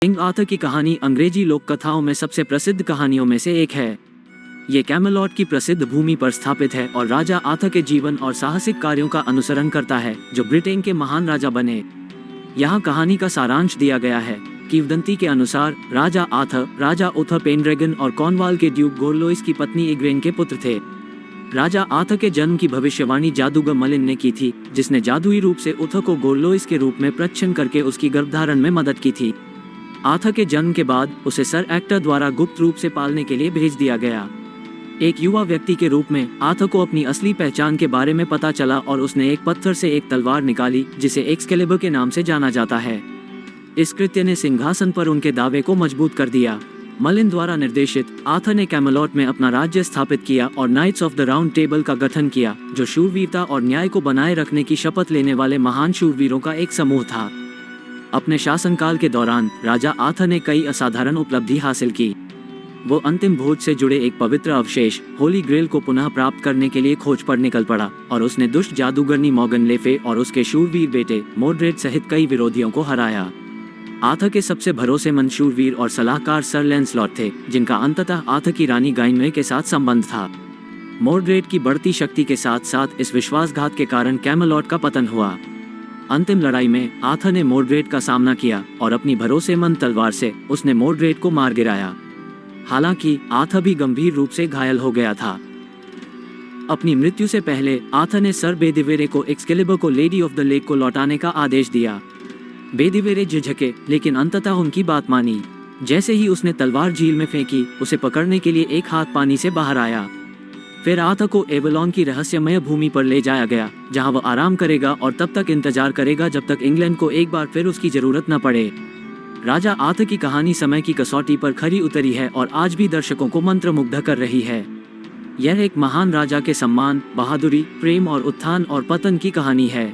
King Arthur की कहानी अंग्रेजी लोक कथाओं में सबसे प्रसिद्ध कहानियों में से एक है। ये कैमेलॉट की प्रसिद्ध भूमि पर स्थापित है और राजा आर्थर के जीवन और साहसिक कार्यों का अनुसरण करता है, जो ब्रिटेन के महान राजा बने। यहाँ कहानी का सारांश दिया गया है। किंवदंती के अनुसार राजा आर्थर राजा उथर पेनड्रैगन और कॉर्नवाल के ड्यूक गोरलोइस की पत्नी इग्वेन के पुत्र थे। राजा आर्थर के जन्म की भविष्यवाणी जादूगर मलिन ने की थी, जिसने जादुई रूप से उथर को गोरलोइस के रूप में प्रच्छन्न करके उसकी गर्भधारण में मदद की थी। आर्थर के जन्म के बाद उसे सर एक्टर द्वारा गुप्त रूप से पालने के लिए भेज दिया गया। एक युवा व्यक्ति के रूप में आर्थर को अपनी असली पहचान के बारे में पता चला और उसने एक पत्थर से एक तलवार निकाली, जिसे एक्सकैलिबर के नाम से जाना जाता है। इस कृत्य ने सिंहासन पर उनके दावे को मजबूत कर दिया। मलिन द्वारा निर्देशित आर्थर ने कैमेलॉट में अपना राज्य स्थापित किया और knights of the round table का गठन किया, जो शूरवीरता और न्याय को बनाए रखने की शपथ लेने वाले महान शूरवीरों का एक समूह था। अपने शासनकाल के दौरान राजा आर्थर ने कई असाधारण उपलब्धि हासिल की। वो अंतिम भोज से जुड़े एक पवित्र अवशेष होली ग्रेल को पुनः प्राप्त करने के लिए खोज पर निकल पड़ा और उसने दुष्ट जादूगरनी मॉर्गन ले फे और उसके शूरवीर बेटे मोर्ड्रेड सहित कई विरोधियों को हराया। आर्थर के सबसे भरोसेमंद शूरवीर और सलाहकार सर लैंसलॉट थे, जिनका अंततः आर्थर की रानी गाइनवे के साथ संबंध था। मोर्ड्रेड की बढ़ती शक्ति के साथ साथ इस विश्वासघात के कारण कैमेलॉट का पतन हुआ। अंतिम लड़ाई में आर्थर ने मोर्ड्रेड का सामना किया और अपनी भरोसेमंद तलवार से उसने मोर्ड्रेड को मार गिराया। हालांकि आर्थर भी गंभीर रूप से घायल हो गया था। अपनी मृत्यु से पहले आर्थर ने सर बेदिवेरे को एक्सकैलिबर को लेडी ऑफ द लेक को लौटाने का आदेश दिया। बेदिवेरे झिझके, लेकिन अंततः उनकी बात मानी। जैसे ही उसने तलवार झील में फेंकी, उसे पकड़ने के लिए एक हाथ पानी से बाहर आया। फिर आर्थर को एवलॉन की रहस्यमय भूमि पर ले जाया गया, जहां वह आराम करेगा और तब तक इंतजार करेगा जब तक इंग्लैंड को एक बार फिर उसकी जरूरत न पड़े। राजा आर्थर की कहानी समय की कसौटी पर खरी उतरी है और आज भी दर्शकों को मंत्रमुग्ध कर रही है। यह एक महान राजा के सम्मान, बहादुरी, प्रेम और उत्थान और पतन की कहानी है।